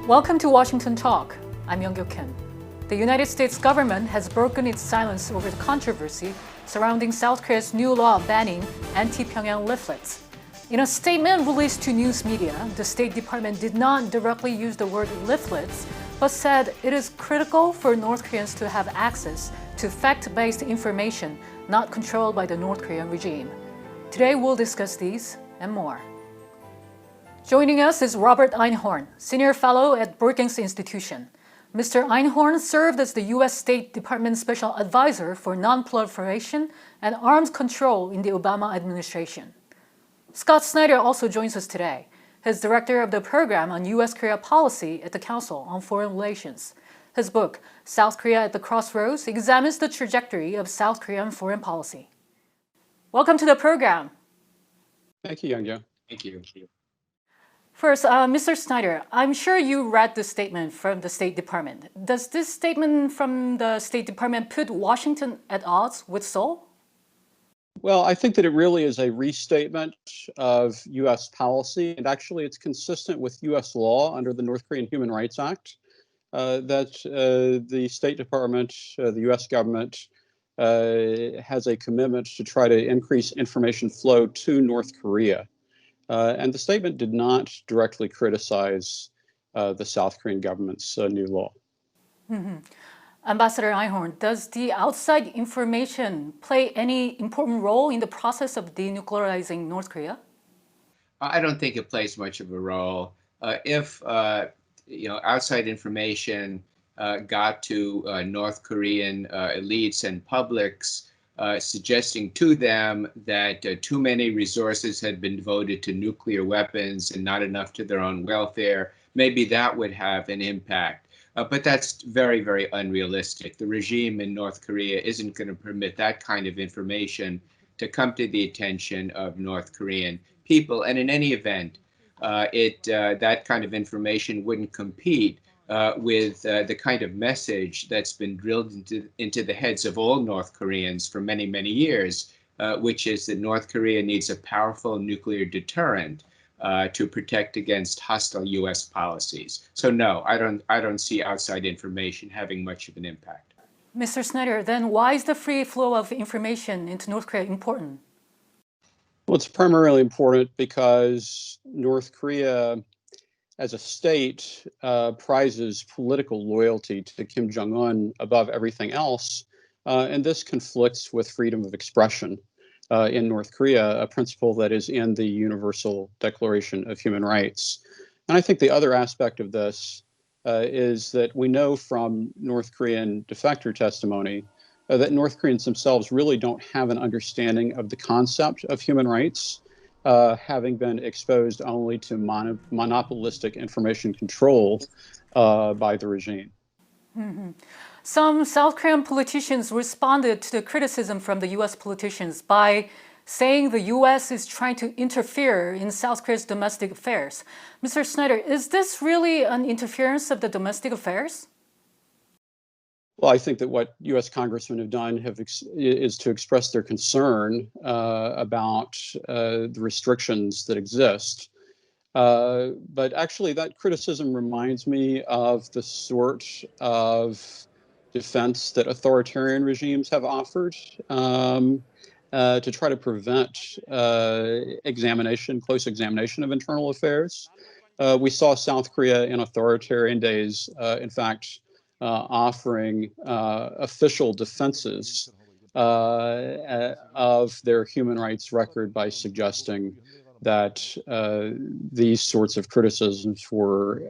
Welcome to Washington Talk. I'm Young-Kyo Kim. The United States government has broken its silence over the controversy surrounding South Korea's new law banning anti-Pyongyang leaflets. In a statement released to news media, the State Department did not directly use the word leaflets, but said it is critical for North Koreans to have access to fact-based information not controlled by the North Korean regime. Today we'll discuss these and more. Joining us is Robert Einhorn, Senior Fellow at Brookings Institution. Mr. Einhorn served as the U.S. State Department Special Advisor for Non-Proliferation and Arms Control in the Obama administration. Scott Snyder also joins us today. He's Director of the Program on U.S.-Korea Policy at the Council on Foreign Relations. His book, South Korea at the Crossroads, examines the trajectory of South Korean foreign policy. Welcome to the program. Thank you, Young-Kyo. Thank you. First, Mr. Snyder, I'm sure you read the statement from the State Department. Does this statement from the State Department put Washington at odds with Seoul? Well, I think that it really is a restatement of U.S. policy, and actually it's consistent with U.S. law under the North Korean Human Rights Act that the State Department, the U.S. government, has a commitment to try to increase information flow to North Korea. And the statement did not directly criticize the South Korean government's new law. Mm-hmm. Ambassador Einhorn, does the outside information play any important role in the process of denuclearizing North Korea? I don't think it plays much of a role. If outside information got to North Korean elites and publics, suggesting to them that too many resources had been devoted to nuclear weapons and not enough to their own welfare, maybe that would have an impact. But that's very, very unrealistic. The regime in North Korea isn't going to permit that kind of information to come to the attention of North Korean people. And in any event, that kind of information wouldn't compete with the kind of message that's been drilled into the heads of all North Koreans for many, many years, which is that North Korea needs a powerful nuclear deterrent to protect against hostile U.S. policies. So no, I don't see outside information having much of an impact. Mr. Snyder, then why is the free flow of information into North Korea important? Well, it's primarily important because North Korea, as a state, prizes political loyalty to Kim Jong-un above everything else, and this conflicts with freedom of expression in North Korea, a principle that is in the Universal Declaration of Human Rights. And I think the other aspect of this is that we know from North Korean defector testimony that North Koreans themselves really don't have an understanding of the concept of human rights, having been exposed only to monopolistic information control by the regime. Mm-hmm. Some South Korean politicians responded to the criticism from the U.S. politicians by saying the U.S. is trying to interfere in South Korea's domestic affairs. Mr. Snyder, is this really an interference of the domestic affairs? Well, I think that what U.S. congressmen have done is to express their concern about the restrictions that exist. But actually, that criticism reminds me of the sort of defense that authoritarian regimes have offered to try to prevent close examination of internal affairs. We saw South Korea in authoritarian days, in fact, offering official defenses of their human rights record by suggesting that these sorts of criticisms were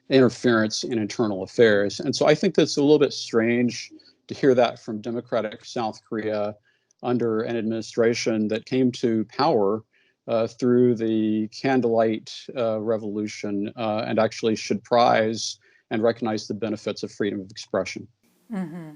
interference in internal affairs. And so I think that's a little bit strange to hear that from democratic South Korea under an administration that came to power through the candlelight revolution and actually should prize and recognize the benefits of freedom of expression. Mm-hmm.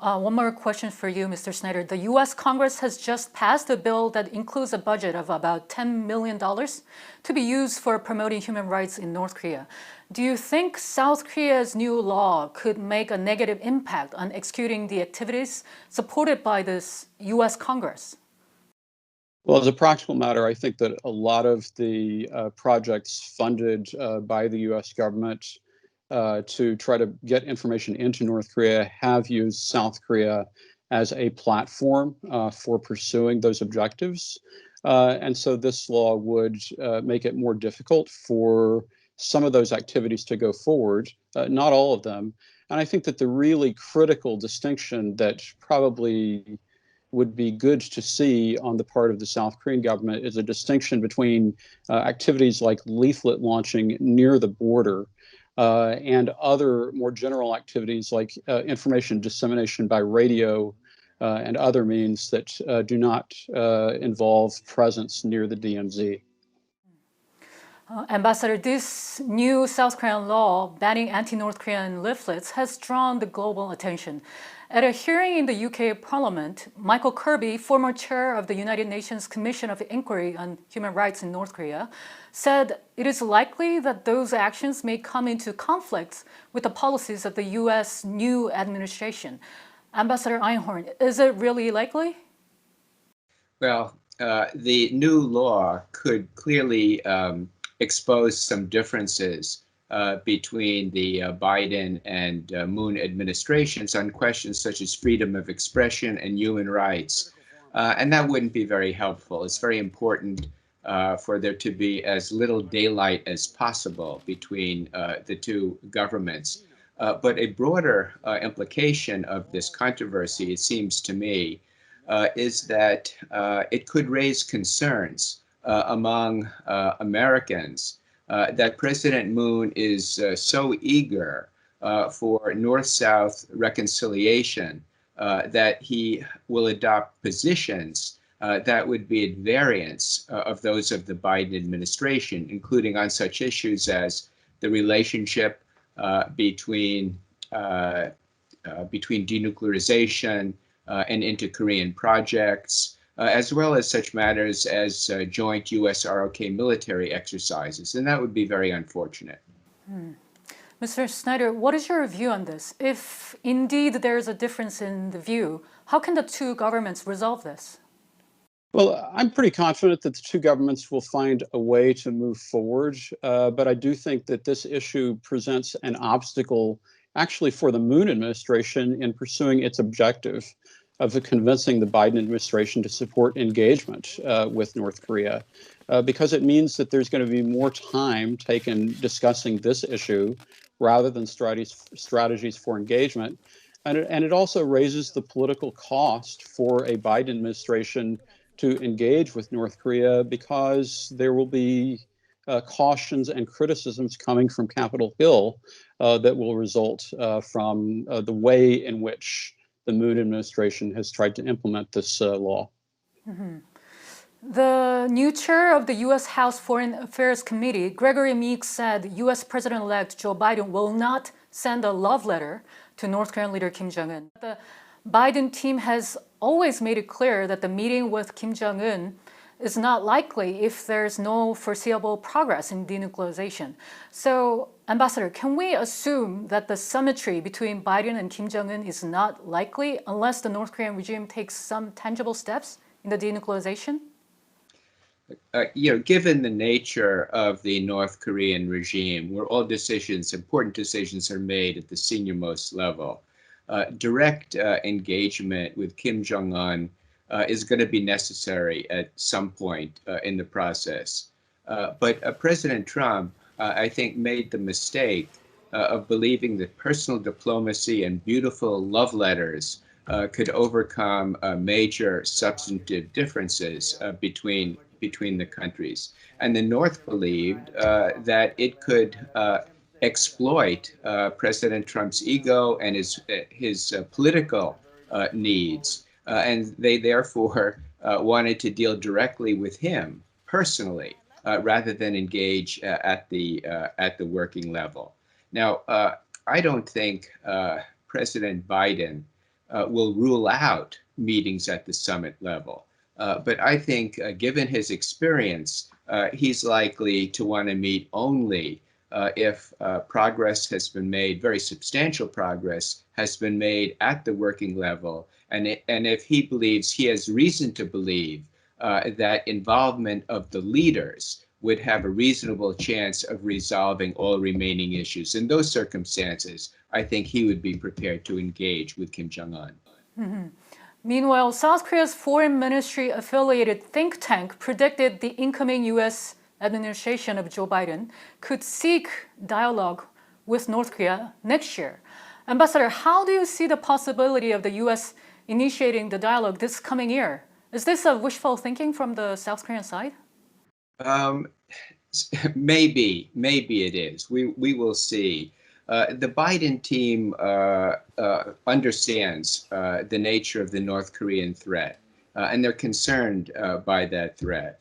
One more question for you, Mr. Snyder. The U.S. Congress has just passed a bill that includes a budget of about $10 million to be used for promoting human rights in North Korea. Do you think South Korea's new law could make a negative impact on executing the activities supported by this U.S. Congress? Well, as a practical matter, I think that a lot of the projects funded by the U.S. government to try to get information into North Korea have used South Korea as a platform for pursuing those objectives. And so this law would make it more difficult for some of those activities to go forward, not all of them. And I think that the really critical distinction that probably would be good to see on the part of the South Korean government is a distinction between activities like leaflet launching near the border and other more general activities like information dissemination by radio and other means that do not involve presence near the DMZ. Ambassador, this new South Korean law banning anti-North Korean leaflets has drawn the global attention. At a hearing in the UK Parliament, Michael Kirby, former chair of the United Nations Commission of Inquiry on Human Rights in North Korea, said it is likely that those actions may come into conflict with the policies of the US new administration. Ambassador Einhorn, is it really likely? Well, the new law could clearly expose some differences between the Biden and Moon administrations on questions such as freedom of expression and human rights. And that wouldn't be very helpful. It's very important for there to be as little daylight as possible between the two governments. But a broader implication of this controversy, it seems to me, is that it could raise concerns among Americans that President Moon is so eager for North-South reconciliation that he will adopt positions that would be at variance of those of the Biden administration, including on such issues as the relationship between denuclearization and inter-Korean projects, as well as such matters as joint US-ROK military exercises, and that would be very unfortunate. Mr. Snyder, what is your view on this? If indeed there is a difference in the view, how can the two governments resolve this? Well, I'm pretty confident that the two governments will find a way to move forward, but I do think that this issue presents an obstacle actually for the Moon administration in pursuing its objective of convincing the Biden administration to support engagement with North Korea, because it means that there's going to be more time taken discussing this issue rather than strategies for engagement. And it also raises the political cost for a Biden administration to engage with North Korea, because there will be cautions and criticisms coming from Capitol Hill that will result from the way in which the Moon administration has tried to implement this law. Mm-hmm. The new chair of the U.S. House Foreign Affairs Committee, Gregory Meeks, said U.S. President-elect Joe Biden will not send a love letter to North Korean leader Kim Jong-un. The Biden team has always made it clear that the meeting with Kim Jong-un is not likely if there's no foreseeable progress in denuclearization. So, Ambassador, can we assume that the symmetry between Biden and Kim Jong-un is not likely unless the North Korean regime takes some tangible steps in the denuclearization? Given the nature of the North Korean regime, where all decisions, important decisions, are made at the senior-most level, direct engagement with Kim Jong-un is going to be necessary at some point in the process. But President Trump, I think, made the mistake of believing that personal diplomacy and beautiful love letters could overcome major substantive differences between the countries. And the North believed that it could exploit President Trump's ego and his political needs. And they therefore wanted to deal directly with him personally, rather than engage at the working level. Now, I don't think President Biden will rule out meetings at the summit level, but I think, given his experience, he's likely to want to meet only if progress has been made, very substantial progress has been made at the working level, and if he believes, he has reason to believe, that involvement of the leaders would have a reasonable chance of resolving all remaining issues. In those circumstances, I think he would be prepared to engage with Kim Jong-un. Meanwhile, South Korea's foreign ministry affiliated think tank predicted the incoming U.S. administration of Joe Biden could seek dialogue with North Korea next year. Ambassador, how do you see the possibility of the U.S. initiating the dialogue this coming year? Is this a wishful thinking from the South Korean side? Maybe it is. We will see. The Biden team understands the nature of the North Korean threat, and they're concerned by that threat.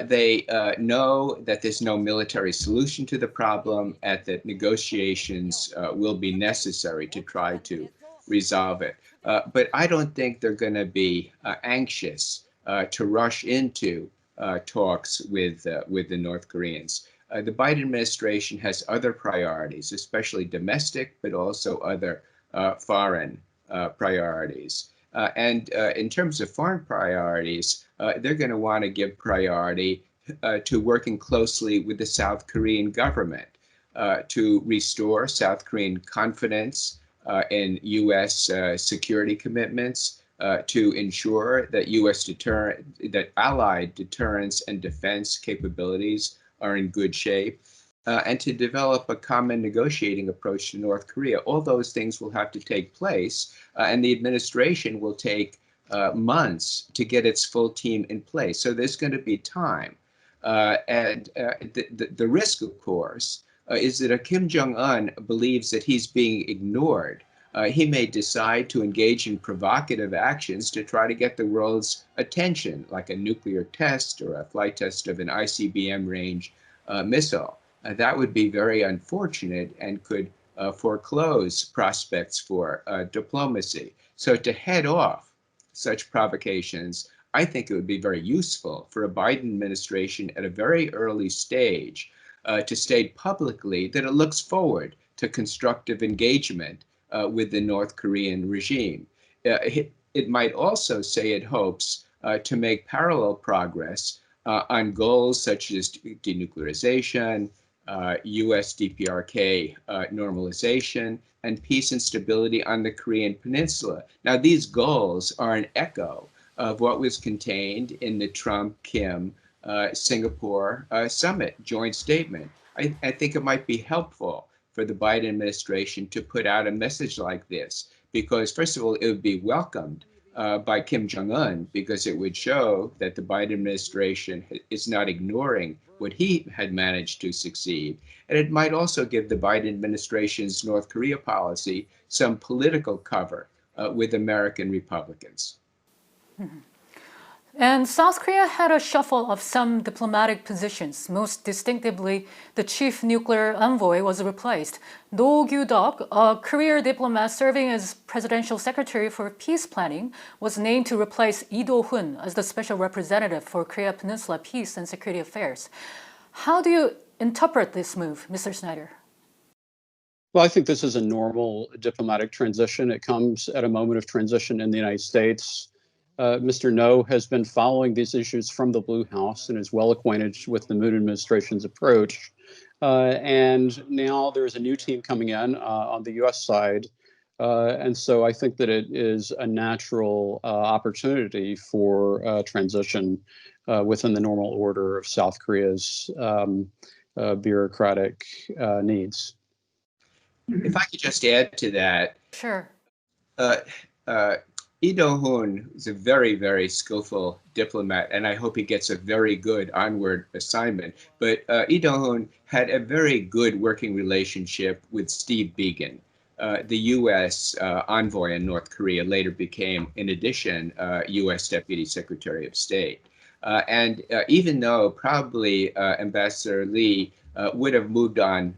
They know that there's no military solution to the problem and that negotiations will be necessary to try to resolve it. But I don't think they're going to be anxious to rush into talks with the North Koreans. The Biden administration has other priorities, especially domestic, but also other foreign priorities. And in terms of foreign priorities, they're going to want to give priority to working closely with the South Korean government to restore South Korean confidence in U.S. security commitments, to ensure that that allied deterrence and defense capabilities are in good shape, and to develop a common negotiating approach to North Korea. All those things will have to take place, and the administration will take months to get its full team in place. So there's going to be time. The risk, of course, is that Kim Jong-un believes that he's being ignored. He may decide to engage in provocative actions to try to get the world's attention, like a nuclear test or a flight test of an ICBM range missile. That would be very unfortunate and could foreclose prospects for diplomacy. So to head off such provocations, I think it would be very useful for a Biden administration at a very early stage to state publicly that it looks forward to constructive engagement with the North Korean regime. It might also say it hopes to make parallel progress on goals such as denuclearization, U.S. DPRK normalization, and peace and stability on the Korean Peninsula. Now, these goals are an echo of what was contained in the Trump-Kim Singapore summit joint statement. I think it might be helpful for the Biden administration to put out a message like this, because first of all, it would be welcomed by Kim Jong-un, because it would show that the Biden administration is not ignoring what he had managed to succeed. And it might also give the Biden administration's North Korea policy some political cover with American Republicans. Mm-hmm. And South Korea had a shuffle of some diplomatic positions. Most distinctively, the chief nuclear envoy was replaced. Do Gyu-duk, a career diplomat serving as presidential secretary for peace planning, was named to replace Lee Do-hun as the special representative for Korea Peninsula peace and security affairs. How do you interpret this move, Mr. Snyder? Well, I think this is a normal diplomatic transition. It comes at a moment of transition in the United States. Mr. No has been following these issues from the Blue House and is well acquainted with the Moon administration's approach. And now there's a new team coming in on the U.S. side. And so I think that it is a natural opportunity for transition within the normal order of South Korea's bureaucratic needs. If I could just add to that. Sure. Lee Do-hun is a very, very skillful diplomat, and I hope he gets a very good onward assignment. But Lee Do-hun had a very good working relationship with Steve Biegun, the U.S. envoy in North Korea, later became, in addition, U.S. Deputy Secretary of State. And even though probably Ambassador Lee would have moved on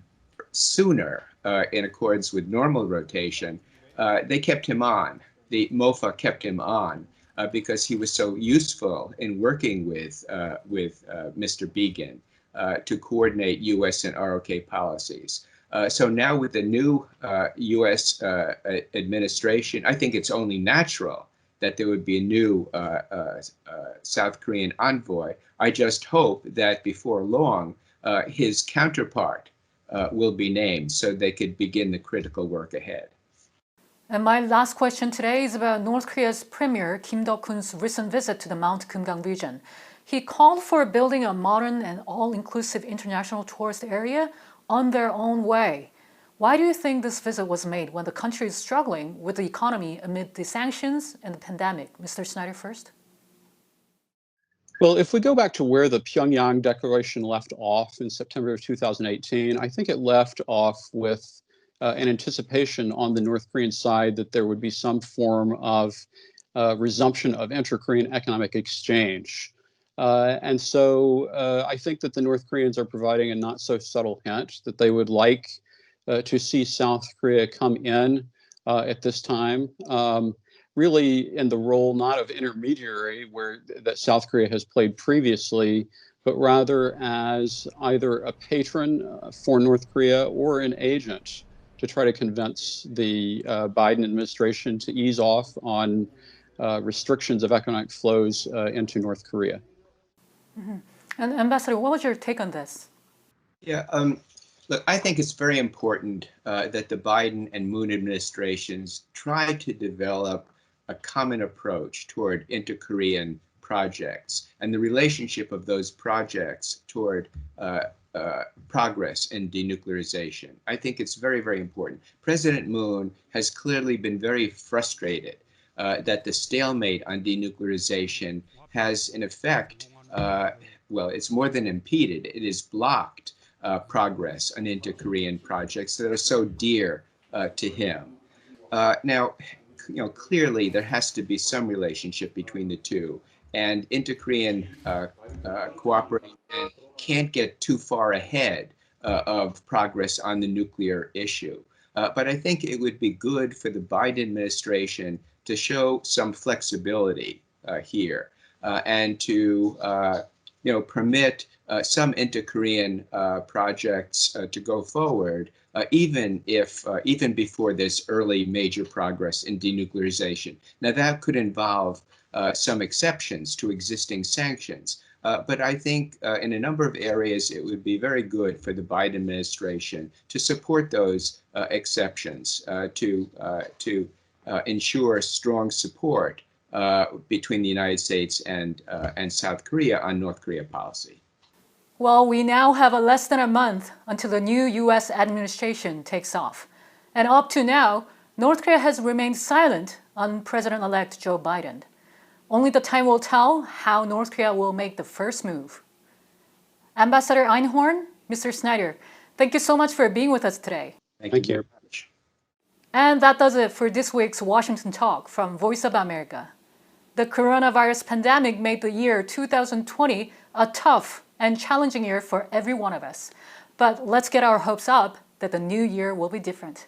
sooner in accordance with normal rotation, they kept him on. The MOFA kept him on because he was so useful in working with Mr. Biegun to coordinate U.S. and ROK policies. So now with the new U.S. administration, I think it's only natural that there would be a new South Korean envoy. I just hope that before long, his counterpart will be named so they could begin the critical work ahead. And my last question today is about North Korea's Premier Kim Duk-hoon's recent visit to the Mount Kumgang region. He called for building a modern and all-inclusive international tourist area on their own way. Why do you think this visit was made when the country is struggling with the economy amid the sanctions and the pandemic? Mr. Snyder first. Well, if we go back to where the Pyongyang Declaration left off in September of 2018, I think it left off with an anticipation on the North Korean side that there would be some form of resumption of inter-Korean economic exchange. And so I think that the North Koreans are providing a not so subtle hint that they would like to see South Korea come in at this time, really in the role not of intermediary that South Korea has played previously, but rather as either a patron for North Korea or an agent to try to convince the Biden administration to ease off on restrictions of economic flows into North Korea. Mm-hmm. And Ambassador, what was your take on this? Yeah, look, I think it's very important that the Biden and Moon administrations try to develop a common approach toward inter-Korean projects and the relationship of those projects toward progress in denuclearization. I think it's very, very important. President Moon has clearly been very frustrated that the stalemate on denuclearization has, in effect, well, it's more than impeded. It has blocked progress on inter-Korean projects that are so dear to him. Now, clearly there has to be some relationship between the two, and inter-Korean cooperation can't get too far ahead of progress on the nuclear issue. But I think it would be good for the Biden administration to show some flexibility here and to permit some inter-Korean projects to go forward, even before this early major progress in denuclearization. Now that could involve some exceptions to existing sanctions, but I think in a number of areas it would be very good for the Biden administration to support those exceptions to ensure strong support between the United States and South Korea on North Korea policy. Well, we now have less than a month until the new U.S. administration takes off. And up to now, North Korea has remained silent on President-elect Joe Biden. Only the time will tell how North Korea will make the first move. Ambassador Einhorn, Mr. Snyder, thank you so much for being with us today. Thank you very much. And that does it for this week's Washington Talk from Voice of America. The coronavirus pandemic made the year 2020 a tough and challenging year for every one of us. But let's get our hopes up that the new year will be different.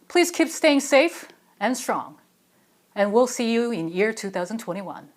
Please keep staying safe and strong. And we'll see you in year 2021.